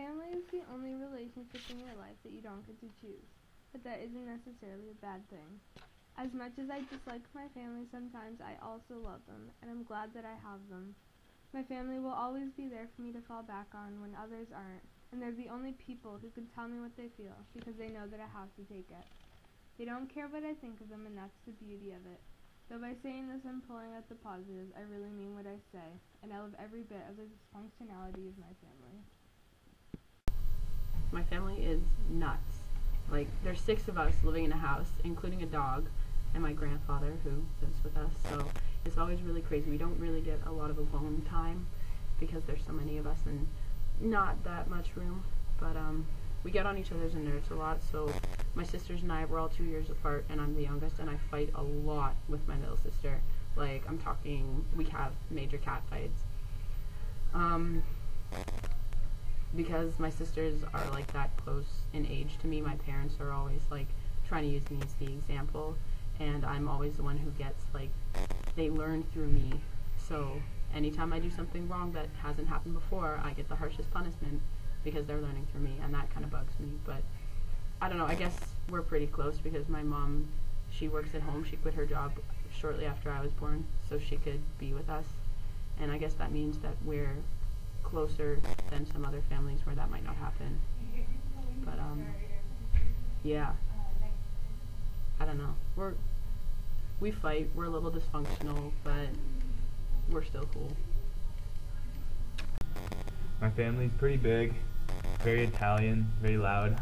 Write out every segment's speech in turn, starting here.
Family is the only relationship in your life that you don't get to choose, but that isn't necessarily a bad thing. As much as I dislike my family sometimes, I also love them, and I'm glad that I have them. My family will always be there for me to fall back on when others aren't, and they're the only people who can tell me what they feel, because they know that I have to take it. They don't care what I think of them, and that's the beauty of it. Though by saying this I'm pulling out the positives, I really mean what I say, and I love every bit of the dysfunctionality of my family. My family is nuts. Like, there's 6 of us living in a house, including a dog, and my grandfather who lives with us, so it's always really crazy. We don't really get a lot of alone time because there's so many of us and not that much room, but we get on each other's nerves a lot. So my sisters and I, we're all 2 years apart, and I'm the youngest, and I fight a lot with my middle sister. Like, I'm talking, we have major cat fights. Because my sisters are like that close in age to me, my parents are always like trying to use me as the example, and I'm always the one who gets, like, they learn through me. So anytime I do something wrong that hasn't happened before, I get the harshest punishment because they're learning through me, and that kind of bugs me. But I don't know, I guess we're pretty close because my mom, she works at home. She quit her job shortly after I was born so she could be with us, and I guess that means that we're closer than some other families where that might not happen. But yeah, I don't know, we fight, we're a little dysfunctional, but we're still cool. My family's pretty big, very Italian, very loud.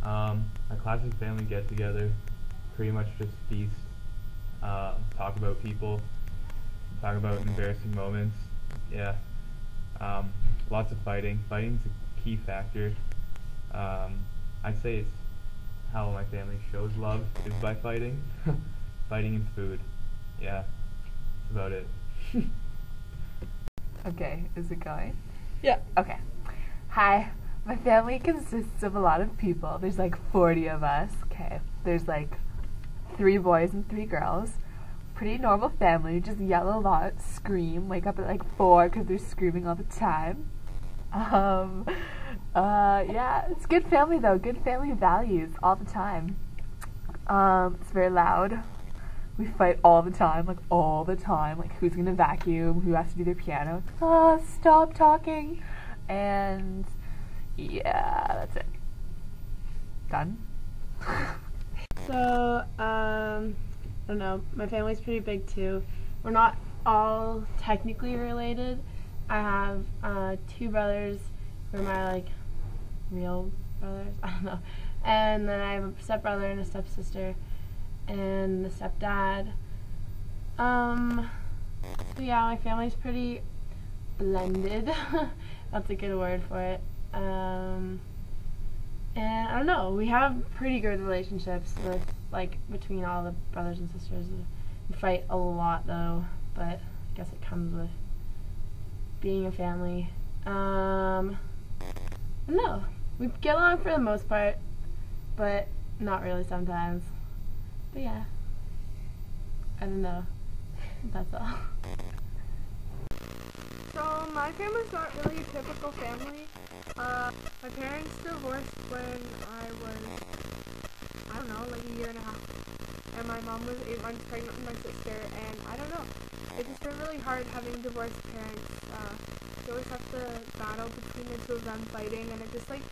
A classic family get-together, pretty much just feast, talk about people, talk about embarrassing moments, yeah. Lots of fighting. Fighting's a key factor. I'd say it's how my family shows love is by fighting. Fighting and food. Yeah, that's about it. Okay, is it going? Yeah. Okay. Hi, my family consists of a lot of people. There's like 40 of us. Okay. There's like 3 boys and 3 girls. Pretty normal family, just yell a lot, scream, wake up at like 4 because they're screaming all the time. Yeah, it's good family though, good family values all the time. It's very loud. We fight all the time, like who's gonna vacuum, who has to do their piano. Stop talking. And yeah, that's it. Done. So, I don't know, my family's pretty big too. We're not all technically related. I have 2 brothers who are my, like, real brothers, I don't know. And then I have a stepbrother and a stepsister and a stepdad. So yeah, my family's pretty blended. That's a good word for it. And I don't know, we have pretty good relationships with, like, between all the brothers and sisters. We fight a lot though, but I guess it comes with being a family. I don't know, we get along for the most part, but not really sometimes. But yeah, I don't know, that's all. So my family's not really a typical family. My parents divorced when I was, I don't know, like a year and a half. And my mom was 8 months pregnant with my sister, and I don't know. It's just been really hard having divorced parents. You always have to battle between the 2 of them fighting, and it just, like,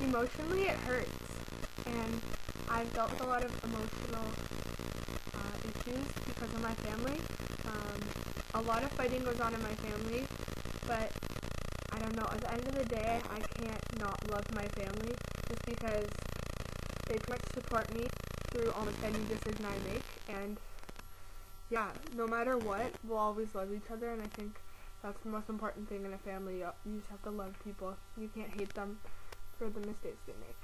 emotionally it hurts. And I've dealt with a lot of emotional issues because of my family. A lot of fighting goes on in my family, but I don't know, at the end of the day, I can't not love my family just because they pretty much support me through almost any decision I make, and yeah, no matter what, we'll always love each other, and I think that's the most important thing in a family. You just have to love people. You can't hate them for the mistakes they make.